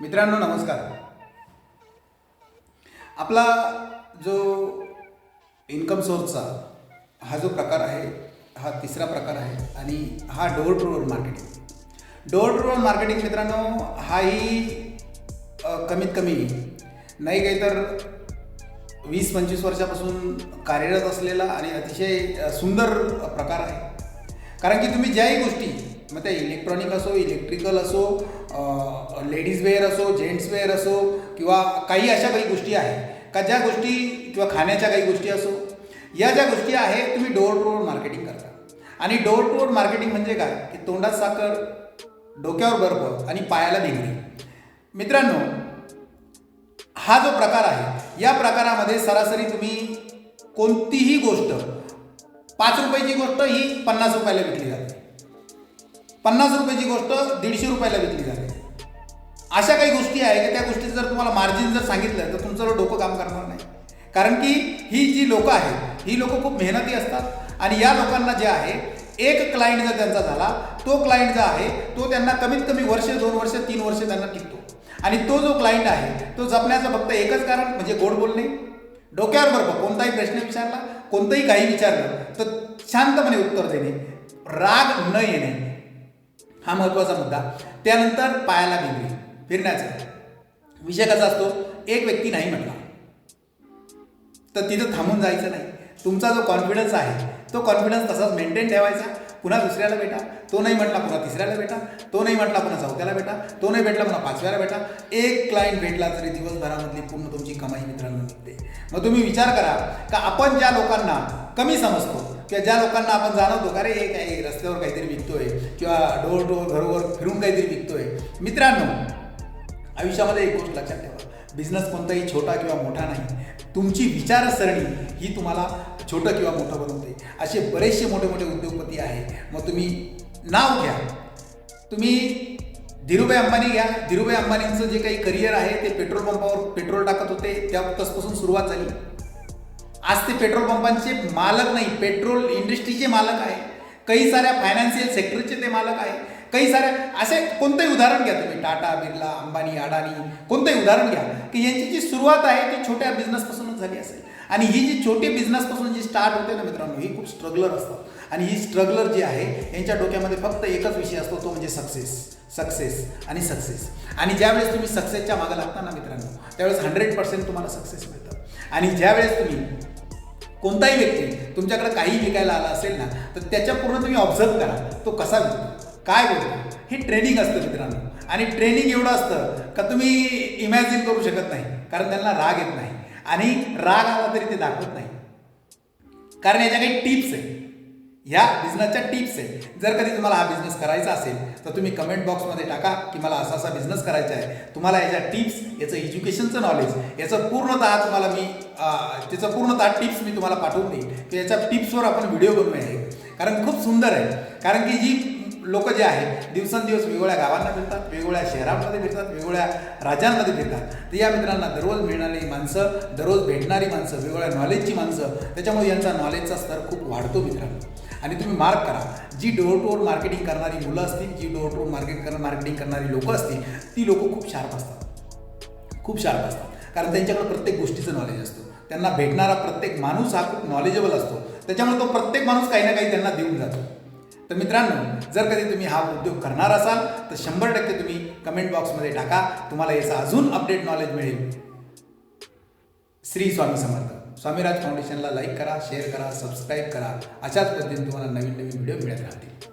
मित्रांनो नमस्कार. आपला जो इन्कम सोर्सचा हा जो प्रकार आहे हा तिसरा प्रकार आहे आणि हा door to door marketing. Door to door marketing मित्रांनो हाही कमीत कमी नाही काही तर 20-25 वर्षापासून कार्यरत असलेला आणि अतिशय सुंदर प्रकार आहे. कारण की तुम्ही ज्याही गोष्टी मग त्या इलेक्ट्रॉनिक असो, इलेक्ट्रिकल असो, लेडीज वेअर असो, जेंट्स वेअर असो किंवा काही अशा काही गोष्टी आहे का ज्या गोष्टी किंवा खाण्याच्या काही गोष्टी असो, या ज्या गोष्टी आहे तुम्ही डोअर टू डोअर मार्केटिंग करता. आणि डोअर टू डोअर मार्केटिंग म्हणजे काय की तोंडात साखर, डोक्यावर बर्फ आणि पायाला भिंगरी. मित्रांनो हा जो प्रकार आहे या प्रकारामध्ये सरासरी तुम्ही कोणतीही गोष्ट 5 रुपयाची गोष्ट ही 50 रुपयाला विकली जाते, 50 रुपयाची गोष्ट 150 रुपयाला विकली जाते. अशा काही गोष्टी आहे की त्या गोष्टीचं जर तुम्हाला मार्जिन जर सांगितलं तर तुमचं डोकं काम करणार नाही. कारण की ही जी लोकं आहेत ही लोकं खूप मेहनती असतात आणि या लोकांना जे आहे एक क्लायंट जर त्यांचा झाला तो क्लायंट जो आहे तो त्यांना कमीत कमी वर्ष, 2 वर्ष, 3 वर्ष त्यांना टिकतो. आणि तो जो क्लायंट आहे तो जपण्याचं फक्त एकच कारण म्हणजे गोड बोलणे, डोक्यावर बर्फ. कोणताही प्रश्न विचारला, कोणतंही काही विचारलं तर शांतपणे उत्तर देणे, राग न येणे हा महत्त्वाचा मुद्दा. त्यानंतर पायाला भिंगरी फिरण्याचा विषय कसा असतो, एक व्यक्ती नाही म्हटला तर तिथं थांबून जायचं नाही. तुमचा जो कॉन्फिडन्स आहे तो कॉन्फिडन्स तसाच मेंटेन ठेवायचा. पुन्हा दुसऱ्याला भेटा, तो नाही म्हटला पुन्हा तिसऱ्याला भेटा, तो नाही म्हटला पुन्हा चौथ्याला भेटा, तो नाही भेटला पुन्हा 5व्याला भेटा. एक क्लायंट भेटला तरी दिवसभरामधली पूर्ण तुमची कमाई मित्रांनो निघते. मग तुम्ही विचार करा का आपण ज्या लोकांना कमी समजतो किंवा ज्या लोकांना आपण जाणवतो का रे हे काही रस्त्यावर काहीतरी विकतोय किंवा डोर डोर घरोघर फिरून काहीतरी विकतोय. मित्रांनो आयुष्यामध्ये एक गोष्ट लक्षात ठेवा, बिझनेस कोणताही छोटा किंवा मोठा नाही, तुमची विचारसरणी ही तुम्हाला छोटं किंवा मोठं बनवते. असे बरेचसे मोठे मोठे उद्योगपती आहे. मग तुम्ही नाव घ्या, तुम्ही धीरूभाई अंबानी घ्या. धीरूभाई अंबानींचं जे काही करिअर आहे ते पेट्रोल पंपावर पेट्रोल टाकत होते त्यापासून सुरुवात झाली. आज ते पेट्रोल पंपांचे मालक नाही, पेट्रोल इंडस्ट्रीचे मालक आहे. काही साऱ्या फायनान्शियल सेक्टरचे ते मालक आहे. काही साऱ्या असे कोणतंही उदाहरण घ्या तुम्ही, टाटा, बिर्ला, अंबानी, अडानी, कोणतंही उदाहरण घ्या की यांची जी सुरुवात आहे ती छोट्या बिझनेसपासूनच झाली असेल. आणि ही जी छोटी बिझनेसपासून जी स्टार्ट होते ना मित्रांनो ही खूप स्ट्रगलर असतात. आणि ही स्ट्रगलर जी आहे यांच्या डोक्यामध्ये फक्त एकच विषय असतो तो म्हणजे सक्सेस, सक्सेस आणि सक्सेस. आणि ज्यावेळेस तुम्ही सक्सेसच्या मागं लागता ना मित्रांनो त्यावेळेस 100% तुम्हाला सक्सेस मिळतं. आणि ज्यावेळेस तुम्ही कोणताही व्यक्ती तुमच्याकडे काही विकायला आला असेल ना तर त्याच्या पूर्ण तुम्ही ऑब्झर्व करा तो कसा विकतो, काय बोलतो. हे ट्रेनिंग असतं मित्रांनो. आणि ट्रेनिंग एवढं असतं का तुम्ही इमॅजिन करू शकत नाही. कारण त्यांना राग येत नाही आणि राग आला तरी ते दाखवत नाही. कारण याच्या काही टिप्स आहे, ह्या बिझनेसच्या टिप्स आहे. जर कधी तुम्हाला हा बिझनेस करायचा असेल तर तुम्ही कमेंट बॉक्समध्ये टाका की मला असा असा बिझनेस करायचा आहे. तुम्हाला याच्या टिप्स, याचं एज्युकेशनचं नॉलेज, याचं पूर्णतः तुम्हाला मी त्याचं पूर्णतः टिप्स मी तुम्हाला पाठवून देईन की याच्या टिप्सवर आपण व्हिडिओ बनवूया आहे. कारण खूप सुंदर आहे. कारण की जी लोक जे आहेत दिवसेंदिवस वेगवेगळ्या गावांना फिरतात, वेगवेगळ्या शहरांमध्ये फिरतात, वेगवेगळ्या राज्यांमध्ये फिरतात. तर या मित्रांना दररोज मिळणारी माणसं, दररोज भेटणारी माणसं, वेगवेगळ्या नॉलेजची माणसं, त्याच्यामुळे यांचा नॉलेजचा स्तर खूप वाढतो मित्रांनो. आणि तुम्ही मार्क करा, जी डोअर टू डोअर मार्केटिंग करणारी मुलं असतील, जी डोअर टू डोअर मार्केटिंग करणारी लोकं असतील ती लोकं खूप शार्प असतात, खूप शार्प असतात. कारण त्यांच्याकडे प्रत्येक गोष्टीचं नॉलेज असतं. त्यांना भेटणारा प्रत्येक माणूस हा खूप नॉलेजेबल असतो. त्याच्यामुळे तो प्रत्येक माणूस काही ना काही त्यांना देऊन जातो. तर मित्रांनो जर कधी तुम्ही हा उद्योग करणार असाल तर 100% तुम्ही कमेंट बॉक्समध्ये टाका, तुम्हाला याचं अजून अपडेट नॉलेज मिळेल. श्री स्वामी समर्थ. स्वामीराज फाउंडेशनला लाईक करा, शेअर करा, सबस्क्राईब करा. अशाच पद्धतीने तुम्हाला नवीन नवीन व्हिडिओ मिळत राहतील.